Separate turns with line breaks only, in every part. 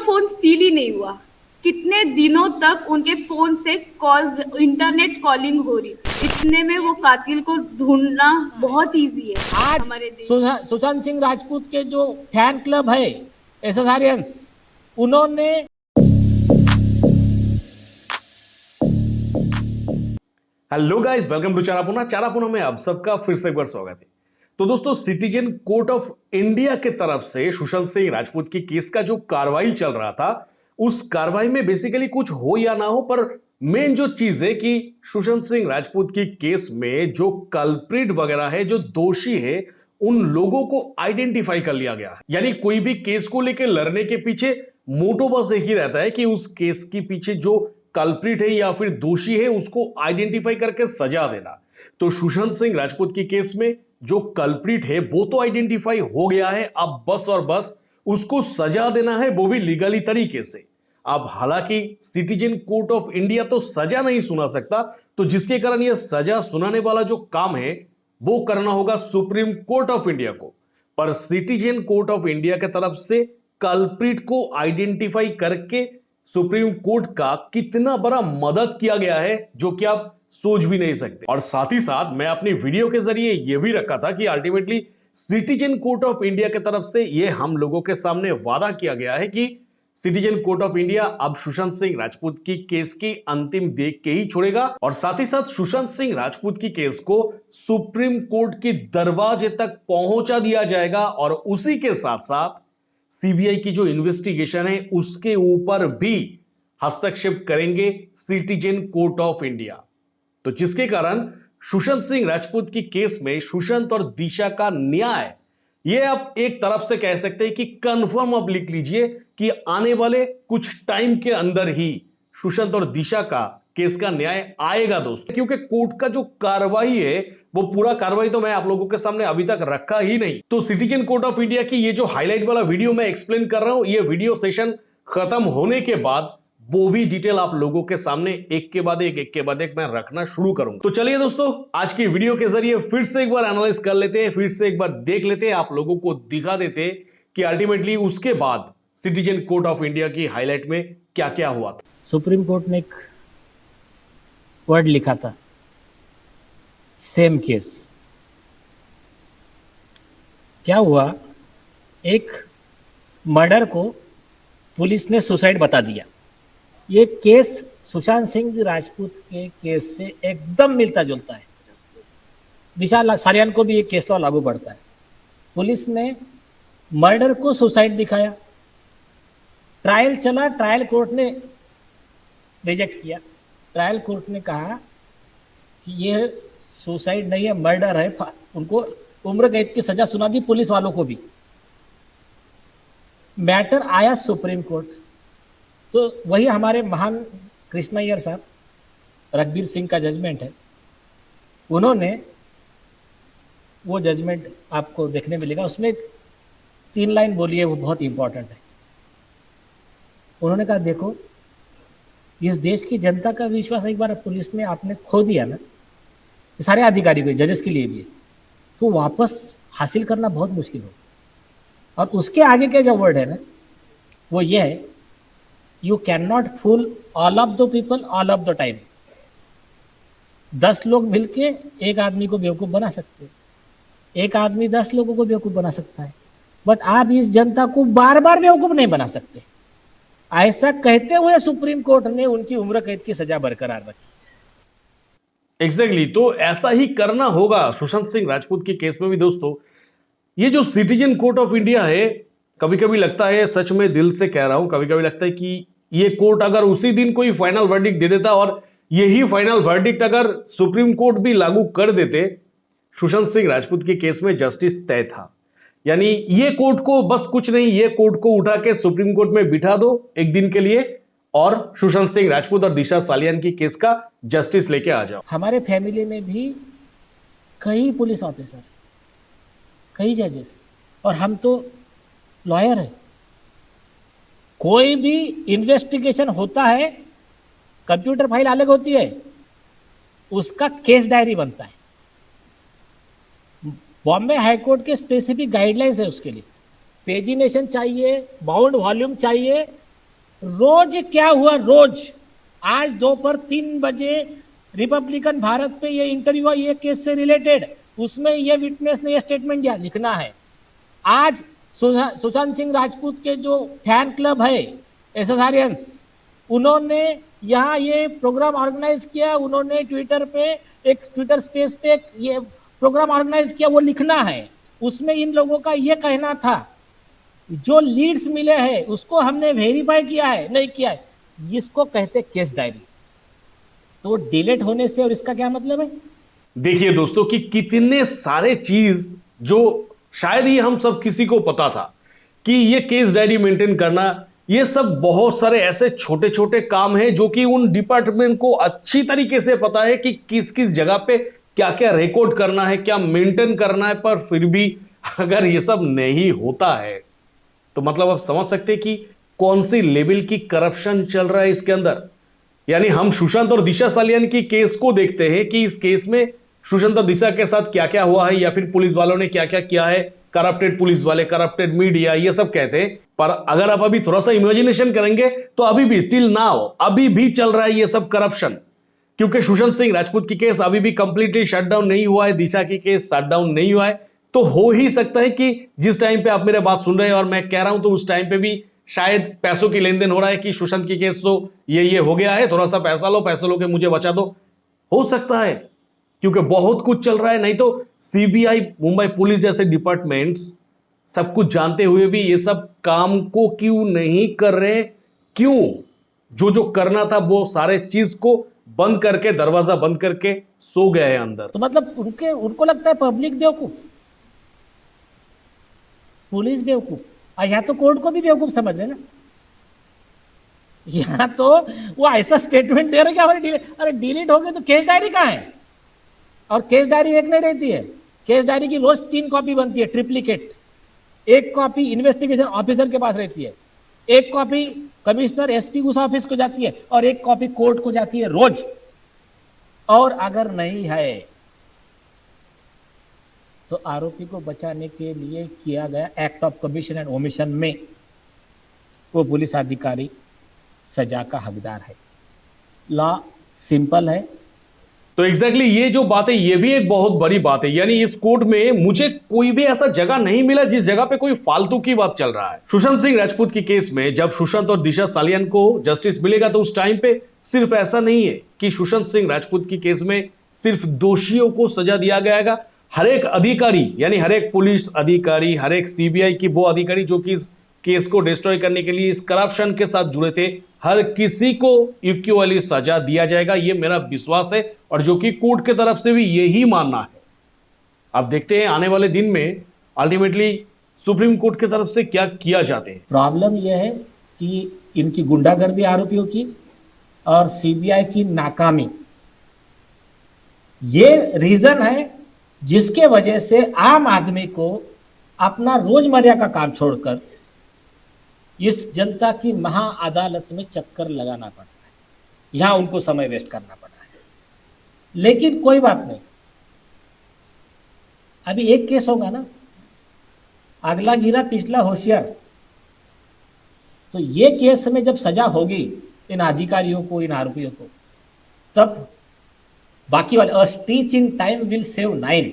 Phone seal ही नहीं हुआ। कितने दिनों तक उनके फोन से कॉल्स, इंटरनेट कॉलिंग हो रही। इतने में वो कातिल को ढूंढना बहुत इजी है
आज
हमारे देश।
सुशांत सिंह राजपूत के जो फैन क्लब है एसएसआरियंस, उन्होंने
हेलो गाइस, वेलकम टू चारापूना। चारापूना में आप सबका फिर से एक बार स्वागत है। तो दोस्तों, सिटीजन कोर्ट ऑफ इंडिया के तरफ से सुशांत सिंह राजपूत की केस का जो कार्रवाई चल रहा था, उस कार्रवाई में बेसिकली कुछ हो या ना हो, पर मेन जो चीज है कि सुशांत सिंह राजपूत की केस में जो कल्प्रिट वगैरह है, जो दोषी है, उन लोगों को आइडेंटिफाई कर लिया गया है। यानी कोई भी केस को लेकर लड़ने के पीछे मोटो बस एक ही रहता है कि उस केस के पीछे जो कल्प्रिट है या फिर दोषी है, उसको आइडेंटिफाई करके सजा देना। तो सुशांत सिंह राजपूत की केस में जो कल्प्रिट है वो तो आइडेंटिफाई हो गया है, अब बस और बस उसको सजा देना है, वो भी लीगली तरीके से। अब हालांकि सिटीजन कोर्ट ऑफ इंडिया तो सजा नहीं सुना सकता, तो जिसके कारण यह सजा सुनाने वाला जो काम है वो करना होगा सुप्रीम कोर्ट ऑफ इंडिया को। पर सिटीजन कोर्ट ऑफ इंडिया के तरफ से कल्प्रिट को आइडेंटिफाई करके सुप्रीम कोर्ट का कितना बड़ा मदद किया गया है, जो कि आप सोच भी नहीं सकते। और साथ ही साथ मैं अपनी वीडियो के जरिए यह भी रखा था कि ultimately citizen court of India के तरफ से यह हम लोगों के सामने वादा किया गया है कि सिटीजन कोर्ट ऑफ इंडिया अब सुशांत सिंह राजपूत की केस की अंतिम देख के ही छोड़ेगा, और साथ ही साथ सुशांत सिंह राजपूत की केस को सुप्रीम कोर्ट के दरवाजे तक पहुंचा दिया जाएगा, और उसी के साथ साथ सीबीआई की जो इन्वेस्टिगेशन है उसके ऊपर भी हस्तक्षेप करेंगे सिटीजन कोर्ट ऑफ इंडिया। तो जिसके कारण सुशांत सिंह राजपूत की केस में सुशांत और दिशा का न्याय, ये आप एक तरफ से कह सकते हैं कि कंफर्म आप लिख लीजिए कि आने वाले कुछ टाइम के अंदर ही सुशांत और दिशा का केस का न्याय आएगा दोस्तों। क्योंकि कोर्ट का जो कार्रवाई है, वो पूरा कार्रवाई तो मैं आप लोगों के सामने अभी तक रखा ही नहीं। तो सिटीजन कोर्ट ऑफ इंडिया की ये जो हाईलाइट वाला वीडियो मैं एक्सप्लेन कर रहा हूं, ये वीडियो सेशन खत्म होने के बाद वो भी डिटेल आप लोगों के सामने एक के बाद एक मैं रखना शुरू करूंगा। तो चलिए दोस्तों, आज की वीडियो के जरिए फिर से एक बार एनालाइज कर लेते हैं, फिर से एक बार देख लेते हैं, आप लोगों को दिखा देते हैं कि अल्टीमेटली उसके बाद सिटीजन कोर्ट ऑफ इंडिया की हाईलाइट में क्या क्या हुआ था।
सुप्रीम कोर्ट ने एक वर्ड लिखा था, सेम केस। क्या हुआ, एक मर्डर को पुलिस ने सुसाइड बता दिया। ये केस सुशांत सिंह राजपूत के केस से एकदम मिलता जुलता है। दिशा सालियान को भी ये केस लॉ लागू पड़ता है। पुलिस ने मर्डर को सुसाइड दिखाया, ट्रायल चला, ट्रायल कोर्ट ने रिजेक्ट किया। ट्रायल कोर्ट ने कहा कि ये सुसाइड नहीं है, मर्डर है। उनको उम्र कैद की सजा सुना दी, पुलिस वालों को भी। मैटर आया सुप्रीम कोर्ट, तो वही हमारे महान कृष्णा अय्यर साहब, रघुवीर सिंह का जजमेंट है। उन्होंने वो जजमेंट आपको देखने मिलेगा, उसमें 3 लाइन बोली है, वो बहुत इंपॉर्टेंट है। उन्होंने कहा, देखो, इस देश की जनता का विश्वास एक बार पुलिस में आपने खो दिया ना, सारे अधिकारी को, जजेस के लिए भी, तो वापस हासिल करना बहुत मुश्किल हो। और उसके आगे के जो वर्ड है ना, वो ये है, you can not fool all of the people all of the time. 10 लोग मिलके एक आदमी को बेवकूफ़ बना सकते हैं, एक आदमी 10 लोगों को बेवकूफ़ बना सकता है, बट आप इस जनता को बार बार बेवकूफ़ नहीं बना सकते। ऐसा कहते हुए सुप्रीम कोर्ट ने उनकी उम्र कैद की सजा बरकरार रखी।
एग्जैक्टली, तो ऐसा ही करना होगा सुशांत सिंह राजपूत की केस में भी दोस्तों। ये जो सिटीजन कोर्ट ऑफ इंडिया है, कभी कभी लगता है, सच में दिल से कह रहा हूं, कभी कभी लगता है कि ये कोर्ट अगर उसी दिन कोई फाइनल वर्डिक्ट दे देता, और यही फाइनल वर्डिक्ट अगर सुप्रीम कोर्ट भी लागू कर देते, सुशांत सिंह राजपूत के केस में जस्टिस तय था। यानी ये कोर्ट को बस कुछ नहीं, ये कोर्ट को उठा के सुप्रीम कोर्ट में बिठा दो एक दिन के लिए, और सुशांत सिंह राजपूत और दिशा सालियान की केस का जस्टिस लेके आ जाओ।
हमारे फैमिली में भी कई पुलिस ऑफिसर, कई जजेस, और हम तो लॉयर है। कोई भी इन्वेस्टिगेशन होता है, कंप्यूटर फाइल अलग होती है, उसका केस डायरी बनता है। बॉम्बे हाईकोर्ट के स्पेसिफिक गाइडलाइंस है उसके लिए। पेजिनेशन चाहिए, बाउंड वॉल्यूम चाहिए, रोज क्या हुआ, रोज आज दोपहर 3 बजे रिपब्लिकन भारत पे ये इंटरव्यू हुआ ये केस से रिलेटेड, उसमें ये विटनेस ने ये स्टेटमेंट दिया, लिखना है। आज सुशांत सिंह राजपूत के जो फैन क्लब है एसएसआरियंस, उन्होंने यहाँ ये प्रोग्राम ऑर्गेनाइज किया, उन्होंने ट्विटर पे एक ट्विटर स्पेस पे ये प्रोग्राम ऑर्गेनाइज किया, वो लिखना है। उसमें इन लोगों का ये कहना था जो लीड्स मिले हैं उसको हमने वेरीफाई किया है, नहीं किया है, इसको कहते केस डायरी। तो डिलीट होने से और इसका क्या मतलब है?
देखिए दोस्तों कि कितने सारे चीज जो शायद ही हम सब किसी को पता था कि ये केस डायरी मेंटेन करना, ये सब बहुत सारे ऐसे छोटे छोटे काम हैं जो कि उन डिपार्टमेंट को अच्छी तरीके से पता है कि किस किस जगह पे क्या क्या रिकॉर्ड करना है, क्या मेंटेन करना है। पर फिर भी अगर ये सब नहीं होता है तो मतलब आप समझ सकते हैं कि कौन सी लेवल की करप्शन चल रहा है इसके अंदर। यानी हम सुशांत और दिशा सालियान की केस को देखते हैं कि इस केस में सुशांत और दिशा के साथ क्या क्या हुआ है या फिर पुलिस वालों ने क्या क्या किया है, करप्टेड पुलिस वाले, करप्टेड मीडिया, ये सब कहते हैं। पर अगर आप अभी थोड़ा सा इमेजिनेशन करेंगे तो अभी भी टिल नाउ अभी भी चल रहा है ये सब करप्शन, क्योंकि सुशांत सिंह राजपूत की केस अभी भी कंप्लीटली शट डाउन नहीं हुआ है, दिशा की केस शट डाउन नहीं हुआ है। तो हो ही सकता है कि जिस टाइम पे आप मेरे बात सुन रहे हैं और मैं कह रहा हूं तो उस टाइम पे भी शायद पैसों की लेन देन हो रहा है कि सुशांत की केस तो ये हो गया है, थोड़ा सा पैसा लो के मुझे बचा दो। हो सकता है क्योंकि बहुत कुछ चल रहा है। नहीं तो सीबीआई, मुंबई पुलिस जैसे डिपार्टमेंट्स सब कुछ जानते हुए भी ये सब काम को क्यों नहीं कर रहे? क्यों? जो करना था वो सारे चीज को बंद करके, दरवाजा बंद करके सो गए हैं अंदर।
तो मतलब उनको लगता है पब्लिक बेवकूफ, पुलिस बेवकूफ, और यहाँ तो कोर्ट को भी बेवकूफ समझ रहे ना। यहाँ तो वो ऐसा स्टेटमेंट दे रहे कि अरे डिलीट हो गए तो केस डायरी कहाँ है? और केस डायरी एक नहीं रहती है, केस डायरी की रोज 3 कॉपी बनती है, ट्रिप्लिकेट। एक कॉपी इन्वेस्टिगेशन ऑफिसर के पास रहती है, एक कॉपी कमिश्नर एसपी उस ऑफिस को जाती है, और एक कॉपी कोर्ट को जाती है रोज। और अगर नहीं है तो आरोपी को बचाने के लिए किया गया act of commission and omission में वो पुलिस अधिकारी सजा का हकदार है। लॉ सिंपल है।
तो एग्जैक्टली ये जो बात है ये भी एक बहुत बड़ी बात है। यानी इस कोर्ट में मुझे कोई भी ऐसा जगह नहीं मिला जिस जगह पे कोई फालतू की बात चल रहा है। सुशांत सिंह राजपूत की केस में जब सुशांत और दिशा सालियान को जस्टिस मिलेगा तो उस टाइम पे सिर्फ ऐसा नहीं है कि सुशांत सिंह राजपूत की केस में सिर्फ दोषियों को सजा दिया जाएगा। हर एक अधिकारी, यानी हर एक पुलिस अधिकारी, हर एक सीबीआई की वो अधिकारी जो कि इस केस को डिस्ट्रॉय करने के लिए, इस करप्शन के साथ जुड़े थे, हर किसी को इक्वली सजा दिया जाएगा, ये मेरा विश्वास है। और जो कि कोर्ट के तरफ से भी यही मानना है। अब देखते हैं आने वाले दिन में अल्टीमेटली सुप्रीम कोर्ट की तरफ से क्या किया जाते हैं।
प्रॉब्लम यह है कि इनकी गुंडागर्दी आरोपियों की और सीबीआई की नाकामी, ये रीजन है जिसके वजह से आम आदमी को अपना रोजमर्रा का काम छोड़कर इस जनता की महा अदालत में चक्कर लगाना पड़ता है, यहां उनको समय वेस्ट करना पड़ा है। लेकिन कोई बात नहीं, अभी एक केस होगा ना, अगला गिरा पिछला होशियार। तो ये केस में जब सजा होगी इन अधिकारियों को, इन आरोपियों को, तब बाकी वाले अ stitch in time will save 9,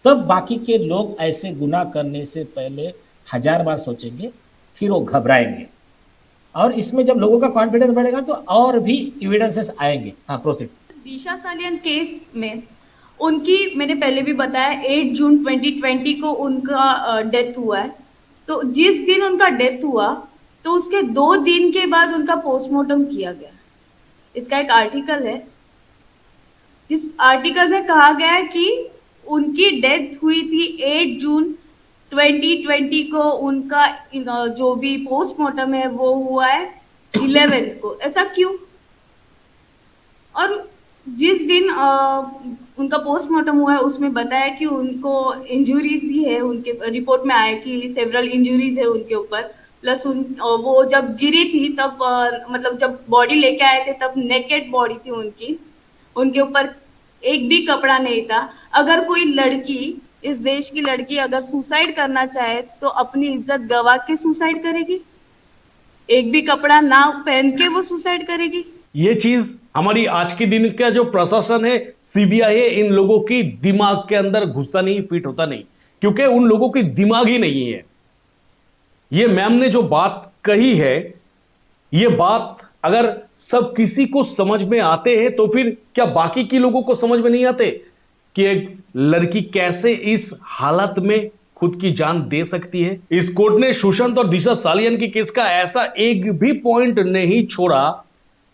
तब बाकी के लोग ऐसे गुनाह करने से पहले 1000 बार सोचेंगे, फिर वो घबराएंगे। और इसमें जब लोगों का कॉन्फिडेंस बढ़ेगा तो और भी एविडेंसेस आएंगे। हाँ, प्रोसीड।
दिशा सालियान केस में उनकी, मैंने पहले भी बताया, 8 जून 2020 को उनका डेथ हुआ है। तो जिस दिन उनका डेथ हुआ तो उसके 2 दिन के बाद उनका पोस्टमार्टम किया गया। इसका एक आर्टिकल है जिस आर्टिकल में कहा गया है कि उनकी डेथ हुई थी 8 जून 2020 को, उनका जो भी पोस्टमार्टम है वो हुआ है 11th को। ऐसा क्यों? और जिस दिन उनका पोस्टमार्टम हुआ है उसमें बताया कि उनको इंजुरीज भी है, उनके रिपोर्ट में आया कि सेवरल इंजुरीज है उनके ऊपर। प्लस वो जब गिरी थी तब मतलब जब बॉडी लेके आए थे तब नेकेड बॉडी थी उनकी, उनके ऊपर एक भी कपड़ा नहीं था। अगर कोई लड़की, इस देश की लड़की अगर सुसाइड करना चाहे तो अपनी इज्जत गवा के सुसाइड करेगी? एक भी कपड़ा ना पहन के वो सुसाइड करेगी।
ये चीज हमारी आज के दिन का जो प्रशासन है, सीबीआई है, इन लोगों की दिमाग के अंदर घुसता नहीं, फिट होता नहीं, क्योंकि उन लोगों की दिमाग ही नहीं है। ये मैम ने जो बात कही है, ये बात अगर सब किसी को समझ में आते हैं तो फिर क्या बाकी के लोगों को समझ में नहीं आते कि एक लड़की कैसे इस हालत में खुद की जान दे सकती है। इस कोर्ट ने सुशांत और दिशा सालियन के केस का ऐसा एक भी पॉइंट नहीं छोड़ा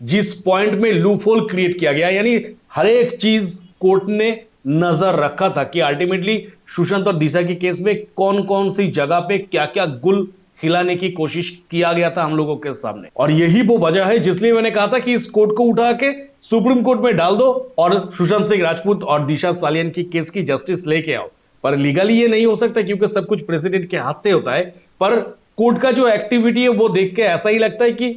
जिस पॉइंट में लूपहोल क्रिएट किया गया, यानी हर एक चीज कोर्ट ने नजर रखा था कि अल्टीमेटली सुशांत और दिशा के केस में कौन कौन सी जगह पे क्या क्या गुल खिलाने की कोशिश किया गया था हम लोगों के सामने। और यही वो वजह है जिसलिए मैंने कहा था कि इस कोर्ट को उठा के सुप्रीम कोर्ट में डाल दो और सुशांत सिंह राजपूत और दिशा सालियन की केस की जस्टिस लेके आओ। पर लीगली ये नहीं हो सकता क्योंकि सब कुछ प्रेसिडेंट के हाथ से होता है। पर कोर्ट का जो एक्टिविटी है वो देख के ऐसा ही लगता है कि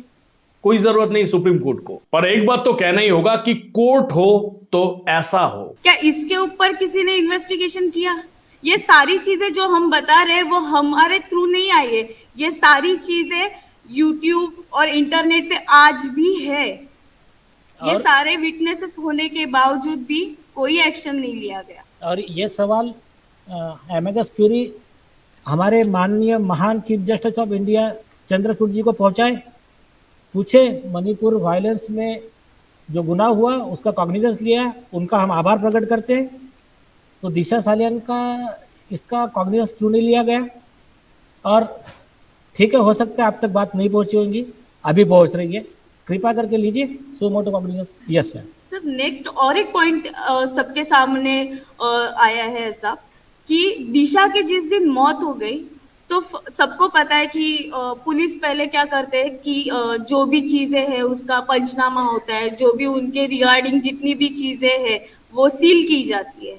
कोई जरूरत नहीं सुप्रीम कोर्ट को। पर एक बात तो कहना ही होगा कि कोर्ट हो तो ऐसा हो।
क्या इसके ऊपर किसी ने इन्वेस्टिगेशन किया? ये सारी चीजें जो हम बता रहे हैं वो हमारे थ्रू नहीं आई है। ये सारी चीजें यूट्यूब और इंटरनेट पे आज भी है। ये सारे विटनेसेस होने के बावजूद भी कोई एक्शन नहीं लिया गया।
और ये सवाल एमेगस क्यूरी हमारे माननीय महान chief justice of India Chandrachud ji को पहुंचाए, पूछे मणिपुर वायलेंस में जो गुनाह हुआ उसका कॉग्निजेंस लिया, उनका हम आभार प्रकट करते हैं। तो दिशा सालियन का इसका कॉग्निजेंस क्यों नहीं लिया गया? और ठीक है, हो सकता है अब तक बात नहीं पहुंची होंगी, अभी पहुंच रही है, कृपा करके लीजिए suo motu cognizance. Yes ma'am.
Sir next और एक पॉइंट सबके सामने आया है ऐसा कि दिशा की जिस दिन मौत हो गई तो सबको पता है कि पुलिस पहले क्या करते हैं कि जो भी चीजें हैं उसका पंचनामा होता है, जो भी उनके रिगार्डिंग जितनी भी चीजें हैं वो सील की जाती है।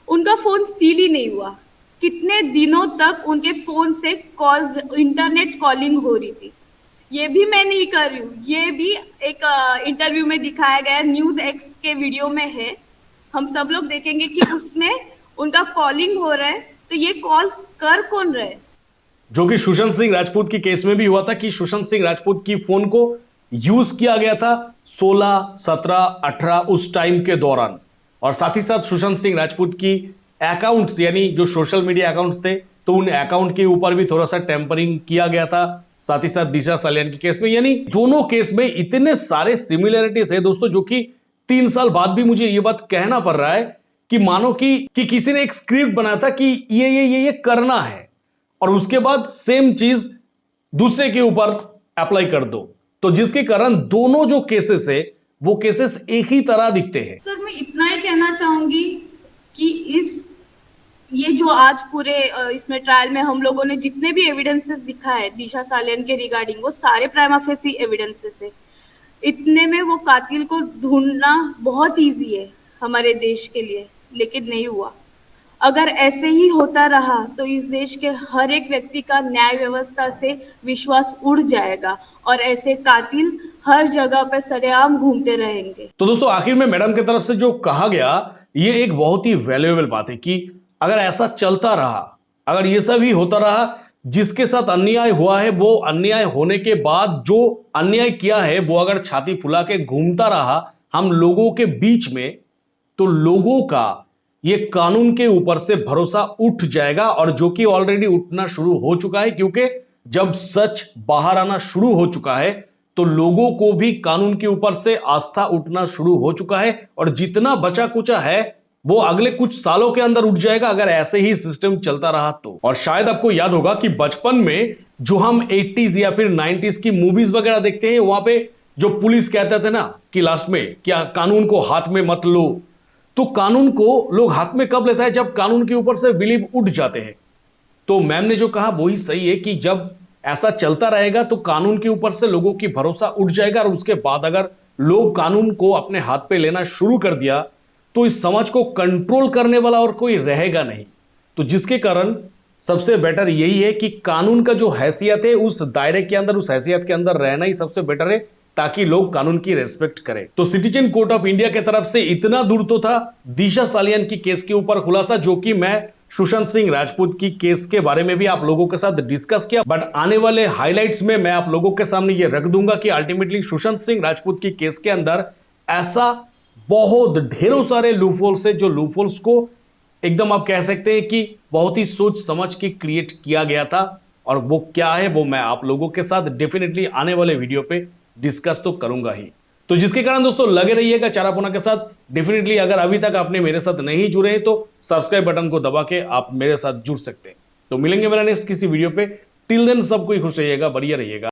उनका फोन सील ही नहीं हुआ। कितने दिनों तक उनके फोन से कॉल्स, इंटरनेट कॉलिंग हो रही थी। ये भी मैं नहीं कर रही हूँ, ये भी एक इंटरव्यू में दिखाया गया, न्यूज एक्स के वीडियो में है, हम सब लोग देखेंगे कि उसमें उनका कॉलिंग हो रहा है। तो ये कॉल्स कर कौन रहे?
जो कि सुशांत सिंह राजपूत की केस में भी हुआ था कि सुशांत सिंह राजपूत की फोन को यूज किया गया था 16, 17, 18 उस टाइम के दौरान। और साथ ही साथ सुशांत सिंह राजपूत की अकाउंट्स, यानी जो सोशल मीडिया अकाउंट्स थे, तो उन अकाउंट के ऊपर भी थोड़ा सा टेम्परिंग किया गया था। साथ ही साथ दिशा सालियन के केस में, यानी दोनों केस में इतने सारे सिमिलरिटीज है दोस्तों, जो कि 3 साल बाद भी मुझे ये बात कहना पड़ रहा है कि मानो कि किसी ने एक स्क्रिप्ट बनाया था कि ये करना है और उसके बाद सेम चीज दूसरे के ऊपर अप्लाई कर दो, तो जिसके कारण दोनों जो केसेस है वो केसेस एक ही तरह दिखते हैं।
सर मैं इतना ही कहना चाहूंगी कि ये जो आज पूरे इसमें ट्रायल में हम लोगों ने जितने भी एविडेंसेस दिखा है दिशा सालियन के रिगार्डिंग, वो सारे प्राइमा फेसी एविडेंसेस है। इतने में वो कातिल को ढूंढना बहुत इजी है हमारे देश के लिए, लेकिन नहीं हुआ। अगर ऐसे ही होता रहा तो इस देश के हर एक व्यक्ति का न्याय व्यवस्था से विश्वास उड़ जाएगा और ऐसे कातिल हर जगह पे सरेआम घूमते रहेंगे।
तो दोस्तों आखिर में मैडम की तरफ से जो कहा गया, ये एक बहुत ही वैल्यूएबल बात है कि अगर ऐसा चलता रहा, अगर ये सब ही होता रहा, जिसके साथ अन्याय हुआ है वो अन्याय होने के बाद जो अन्याय किया है वो अगर छाती फुला के घूमता रहा हम लोगों के बीच में, तो लोगों का ये कानून के ऊपर से भरोसा उठ जाएगा, और जो कि ऑलरेडी उठना शुरू हो चुका है। क्योंकि जब सच बाहर आना शुरू हो चुका है तो लोगों को भी कानून के ऊपर से आस्था उठना शुरू हो चुका है, और जितना बचा कुचा है वो अगले कुछ सालों के अंदर उठ जाएगा अगर ऐसे ही सिस्टम चलता रहा तो। और शायद आपको याद होगा कि बचपन में जो हम 80s या फिर 90s की मूवीज वगैरह देखते हैं, वहां पे जो पुलिस कहते थे ना कि लास्ट में क्या कानून को हाथ में मत लो, तो कानून को लोग हाथ में कब लेता है? जब कानून के ऊपर से बिलीव उठ जाते हैं। तो मैम ने जो कहा वही सही है कि जब ऐसा चलता रहेगा तो कानून के ऊपर से लोगों की भरोसा उठ जाएगा, और उसके बाद अगर लोग कानून को अपने हाथ पे लेना शुरू कर दिया तो इस समाज को कंट्रोल करने वाला और कोई रहेगा नहीं। तो जिसके कारण सबसे बेटर यही है कि कानून का जो हैसियत है उस दायरे के अंदर, उस हैसियत के अंदर रहना ही सबसे बेटर है, ताकि लोग कानून की रेस्पेक्ट करें। तो सिटीजन कोर्ट ऑफ इंडिया की तरफ से इतना दूर तो था दिशा सालियन की केस के ऊपर खुलासा, जो कि मैं सुशांत सिंह राजपूत की केस के बारे में भी आप लोगों के साथ डिस्कस किया, बट आने वाले हाइलाइट्स में मैं आप लोगों के सामने ये रख दूंगा कि अल्टीमेटली सुशांत सिंह राजपूत की केस के अंदर ऐसा बहुत ढेरों सारे लूपहोल्स है, जो लूपहोल्स को एकदम आप कह सकते हैं कि बहुत ही सोच समझ के क्रिएट किया गया था, और वो क्या है वो मैं आप लोगों के साथ डेफिनेटली आने वाले वीडियो पे डिस्कस तो करूंगा ही। तो जिसके कारण दोस्तों लगे रहिएगा चारापोना के साथ। डेफिनेटली अगर अभी तक आपने मेरे साथ नहीं जुड़े हैं तो सब्सक्राइब बटन को दबा के आप मेरे साथ जुड़ सकते हैं। तो मिलेंगे मेरा नेक्स्ट किसी वीडियो पे। टिल देन सब कोई खुश रहिएगा, बढ़िया रहिएगा।